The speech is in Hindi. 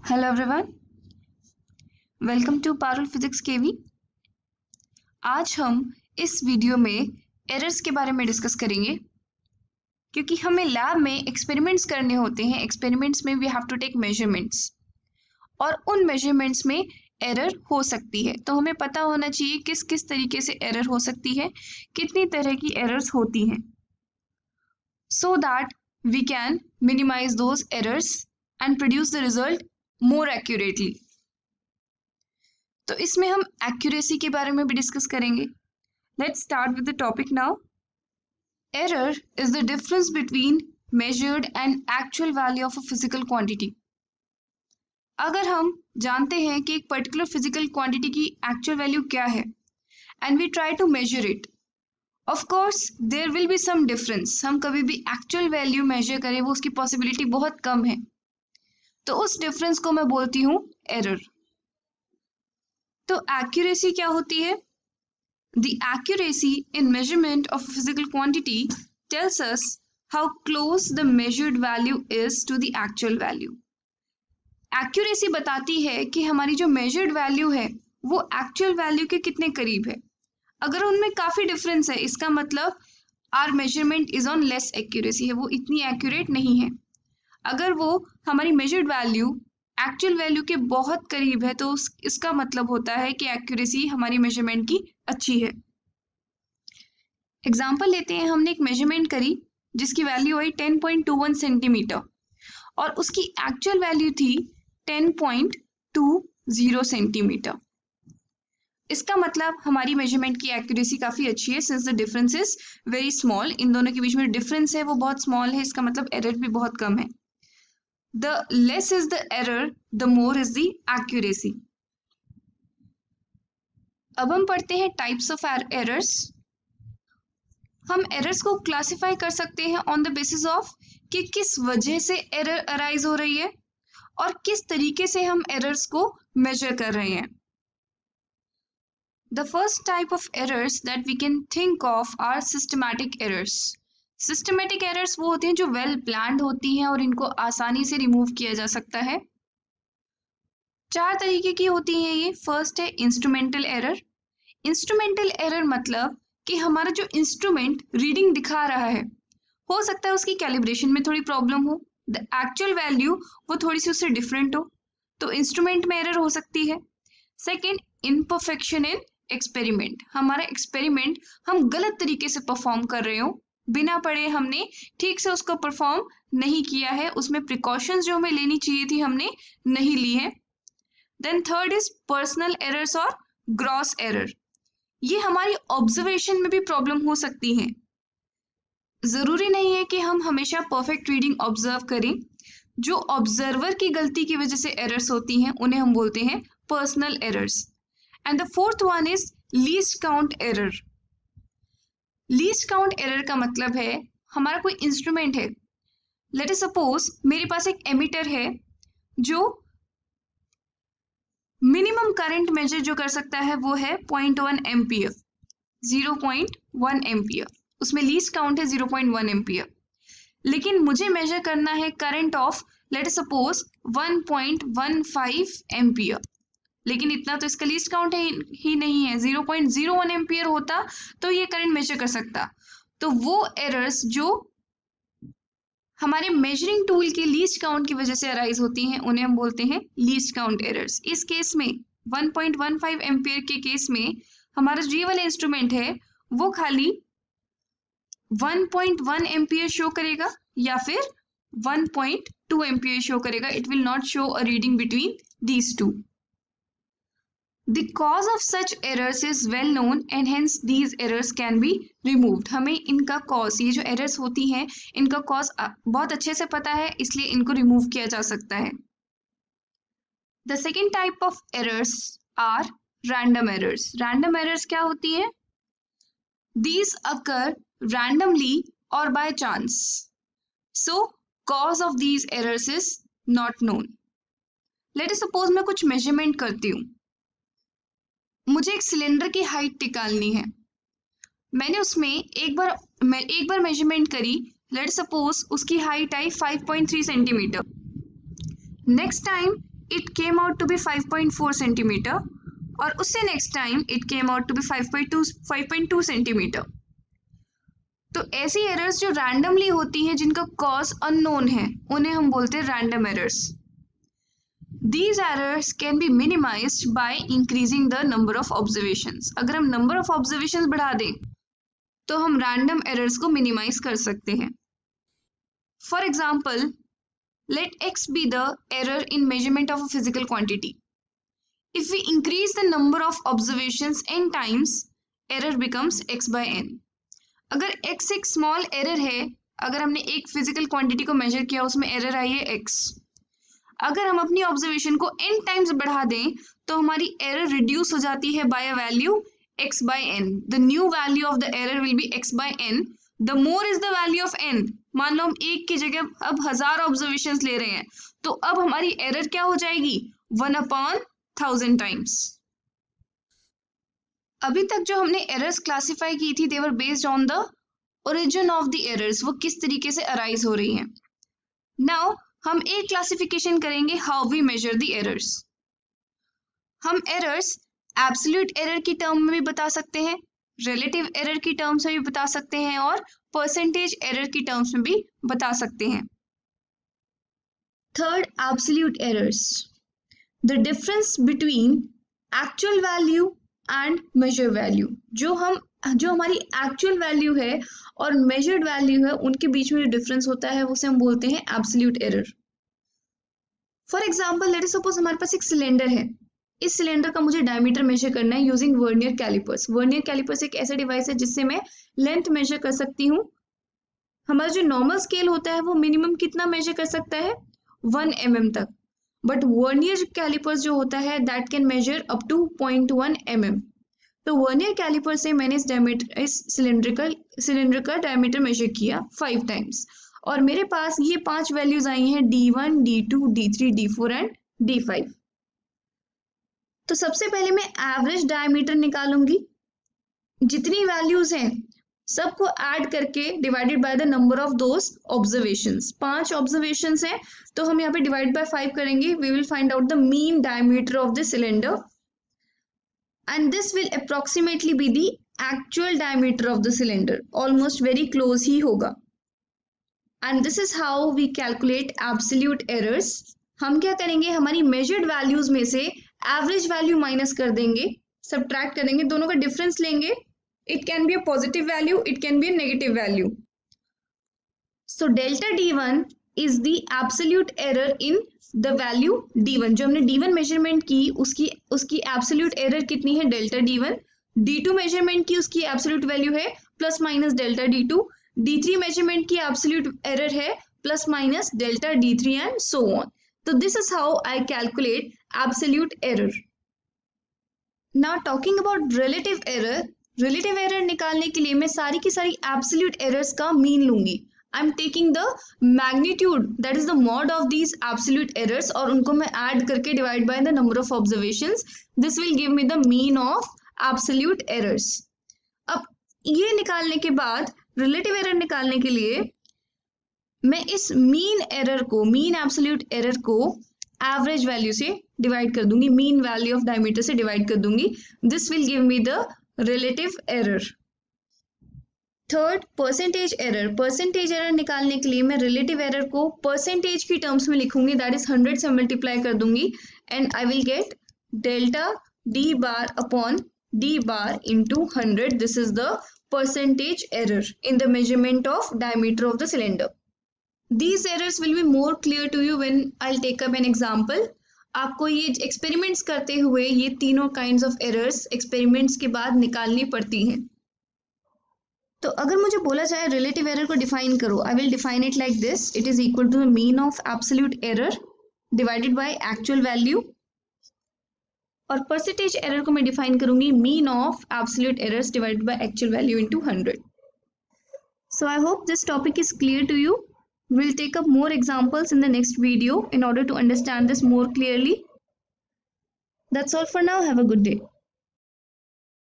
Hello everyone, welcome to Parul physics KV. आज हम इस वीडियो में एरर्स के बारे में डिस्कस करेंगे, क्योंकि हमें लैब में एक्सपेरिमेंट्स करने होते हैं। एक्सपेरिमेंट्स में we have to take measurements और उन मेजरमेंट्स में एरर हो सकती है, तो हमें पता होना चाहिए किस किस तरीके से एरर हो सकती है, कितनी तरह की एरर्स होती हैं, so that we can minimize those errors and produce the result more accurately. तो इसमें हम एक्यूरेसी के बारे में भी डिस्कस करेंगे। Let's start with the topic now. Error is the difference between measured and actual value of a physical quantity. अगर हम जानते हैं कि एक पर्टिकुलर फिजिकल क्वांटिटी की एक्चुअल वैल्यू क्या है and we try to measure it, of course there will be some difference. हम कभी भी एक्चुअल वैल्यू मेजर करें वो उसकी पॉसिबिलिटी बहुत कम है, तो उस डिफरेंस को मैं बोलती हूँ एरर। तो एक्यूरेसी क्या होती है? The accuracy in measurement of a physical quantity tells us how close the measured value is to the actual value. Accuracy बताती है कि हमारी जो measured value है वो actual value के कितने करीब है। अगर उनमें काफी डिफरेंस है, इसका मतलब our measurement is on less accuracy है, वो इतनी accurate नहीं है। अगर वो हमारी measured value एक्चुअल वैल्यू के बहुत करीब है, तो इसका मतलब होता है कि एक्यूरेसी हमारी मेजरमेंट की अच्छी है। एग्जाम्पल लेते हैं, हमने एक मेजरमेंट करी जिसकी वैल्यू आई 10.21 सेंटीमीटर और उसकी एक्चुअल वैल्यू थी 10.20 सेंटीमीटर। इसका मतलब हमारी मेजरमेंट की एक्यूरेसी काफी अच्छी है, since the difference is very small. इन दोनों के बीच में डिफरेंस है वो बहुत स्मॉल है, इसका मतलब एरर भी बहुत कम है। The less is the error, the more is the accuracy. अब हम पढ़ते हैं types of errors. हम errors को क्लासिफाई कर सकते हैं on the basis of कि किस वजह से error arise हो रही है और किस तरीके से हम errors को measure कर रहे हैं। The first type of errors that we can think of are systematic errors. Systematic errors वो होते हैं जो वेल प्लान्ड होती हैं और इनको आसानी से रिमूव किया जा सकता है। 4 तरीके की होती हैं ये। फर्स्ट है इंस्ट्रूमेंटल एरर। इंस्ट्रूमेंटल एरर मतलब कि हमारा जो इंस्ट्रूमेंट रीडिंग दिखा रहा है, हो सकता है उसकी कैलिब्रेशन में थोड़ी प्रॉब्लम हो, द एक्चुअल वैल्यू वो थोड़ी सी उससे डिफरेंट हो, तो इंस्ट्रूमेंट में एरर हो सकती है। Second, imperfection in experiment. हमारा एक्सपेरिमेंट हम गलत तरीके से परफॉर्म कर रहे हो, बिना पढ़े हमने ठीक से उसको परफॉर्म नहीं किया है, उसमें प्रिकॉशंस जो हमें लेनी चाहिए थी हमने नहीं ली है। Then third is personal errors और ग्रॉस एरर। ये हमारी ऑब्जर्वेशन में भी प्रॉब्लम हो सकती है। जरूरी नहीं है कि हम हमेशा परफेक्ट रीडिंग ऑब्जर्व करें। जो ऑब्जर्वर की गलती की वजह से एरर्स होती हैं उन्हें हम बोलते हैं personal errors. And the fourth one is least count error. Least count error का मतलब है हमारा कोई इंस्ट्रूमेंट है, लेट अस सपोज मेरे पास एक एमीटर है जो मिनिमम करंट मेजर जो कर सकता है वो है 0.1 एम्पियर, 0.1 एम्पियर, उसमें लीस्ट काउंट है 0.1 एम्पियर। लेकिन मुझे मेजर करना है current of let us suppose 1.15 ampere, लेकिन इतना तो इसका लीस्ट काउंट ही नहीं है। 0.01 एम्पियर होता तो ये करंट मेजर कर सकता। तो वो एरर्स जो हमारे मेजरिंग टूल के लीस्ट काउंट की वजह से अराइज होती हैं उन्हें हम बोलते हैं लीस्ट काउंट एरर्स। इस केस में 1.15 एम्पियर के केस में हमारा जो वाला इंस्ट्रूमेंट है वो खाली 1.1 एम्पियर शो करेगा या फिर 1.2 एम्पियर शो करेगा। It will not show a reading between these two. The cause of such errors is well known and hence these errors can be removed. हमें इनका cause, ये जो errors होती हैं इनका cause बहुत अच्छे से पता है, इसलिए इनको remove किया जा सकता है। The second type of errors are random errors. Random errors क्या होती है? These occur randomly or by chance. So cause of these errors is not known. Let us suppose मैं कुछ measurement करती हूँ, मुझे एक सिलेंडर की हाइट निकालनी है। मैंने उसमें एक बार मेजरमेंट करी, लेट सपोज उसकी हाइट आई 5.3 centimetre. Next time it came out to be 5.4 centimetre और उससे next time it came out to be 5.2 centimetre. तो ऐसी एरर्स जो रैंडमली होती हैं, जिनका कॉज अननोन है, उन्हें हम बोलते हैं random errors. These errors can be minimized by increasing the number of observations. अगर हम number of observations बढ़ा दें तो हम random errors को minimize कर सकते हैं। For example, let x be the error in measurement of a physical quantity. If we increase the number of observations n times, error becomes x by n. अगर x एक small error है, अगर हमने एक physical quantity को measure किया, उसमें error आई है x, अगर हम अपनी ऑब्जर्वेशन को n टाइम्स बढ़ा दें तो हमारी एरर रिड्यूस हो जाती है by a value x by n. The new value of the error will be x by n. The more is the value of n. मान लो हम एक की जगह अब 1000 ऑब्जर्वेशंस ले रहे हैं, तो अब हमारी एरर क्या हो जाएगी? 1/1000 टाइम्स। अभी तक जो हमने एरर्स क्लासिफाई की थी, they were based on the origin of the errors, वो किस तरीके से अराइज हो रही हैं। नाउ हम एक क्लासिफिकेशन करेंगे, how we measure the errors. हम एरर्स एब्सोल्यूट एरर की टर्म में भी बता सकते हैं, रिलेटिव एरर की टर्म्स में भी बता सकते हैं और परसेंटेज एरर की टर्म्स में भी बता सकते हैं। Third, absolute errors, the difference between actual value and measure value. जो हमारी एक्चुअल वैल्यू है और मेजर्ड वैल्यू है, उनके बीच में जो डिफरेंस होता है उसे हम बोलते हैं absolute error. For example, let us suppose हमारे पास एक सिलेंडर है। इस सिलेंडर का मुझे डायमीटर मेजर करना है using vernier callipers. Vernier callipers एक ऐसा डिवाइस है जिससे मैं लेंथ मेजर कर सकती हूँ। हमारा जो नॉर्मल स्केल होता है वो मिनिमम कितना मेजर कर सकता है? 1 mm तक, बट वर्नियर कैलिपर्स जो होता है that can measure up to 0.1 mm। तो वर्नियर कैलिपर से मैंने इस सिलेंडर का डायमीटर मेजर किया 5 टाइम्स और मेरे पास ये 5 वैल्यूज आई हैं, D1, D2, D3, D4 and D5। तो सबसे पहले मैं एवरेज डायमीटर निकालूंगी। जितनी वैल्यूज हैं सबको ऐड करके divided by the number of those observations. 5 observations हैं तो हम यहाँ पे डिवाइड बाय 5 करेंगे। We will find out the mean diameter of the cylinder and this will approximately be the actual diameter of the cylinder, almost very close ही होगा। and this is how we calculate absolute errors। हम क्या करेंगे, हमारी measured values में से average value माइनस कर देंगे, subtract करेंगे, दोनों का difference लेंगे। it can be a positive value, it can be a negative value। so delta D1 is the absolute error in the value D1। जो हमने D1 मेजरमेंट की उसकी एब्सोल्यूट एरर कितनी है? Delta D1। D2 मेजरमेंट की उसकी एब्सोल्यूट वैल्यू है plus minus delta D2। D3 measurement की एब्सोल्यूट एरर है plus minus delta D3 and so on. तो this is how I calculate absolute error. Now talking about relative error. Relative error निकालने के लिए मैं सारी की सारी एब्सोल्यूट एरर्स का मीन लूंगी। I'm taking the magnitude, that is the mod of these absolute errors, और उनको मैं add करके divide by the number of observations. This will give me the mean of absolute errors. अब ये निकालने के बाद relative error निकालने के लिए मैं इस mean error को, mean absolute error को average value से divide कर दूंगी, mean value of diameter से divide कर दूंगी। This will give me the relative error. Third, percentage error. Percentage error निकालने के लिए मैं रिलेटिव एरर को परसेंटेज की टर्म्स में लिखूंगी, दैट इज 100 से मल्टीप्लाई कर दूंगी and I will get delta D bar upon D bar into 100. This is the percentage error in the measurement of diameter of the cylinder. These errors will be more clear to you when I will take up an example. आपको ये एक्सपेरिमेंट्स करते हुए ये तीनों काइंड्स ऑफ एरर्स एक्सपेरिमेंट्स के बाद निकालनी पड़ती हैं। तो अगर मुझे बोला जाए रिलेटिव एरर को डिफाइन करो, I will define it like this. It is equal to the mean of absolute error divided by actual value, और परसेंटेज एरर को मैं डिफाइन करूंगी mean of absolute errors divided by actual value into 100। So I hope this topic is clear to you. We'll take up more examples in the next video in order to understand this more clearly. That's all for now. Have a good day.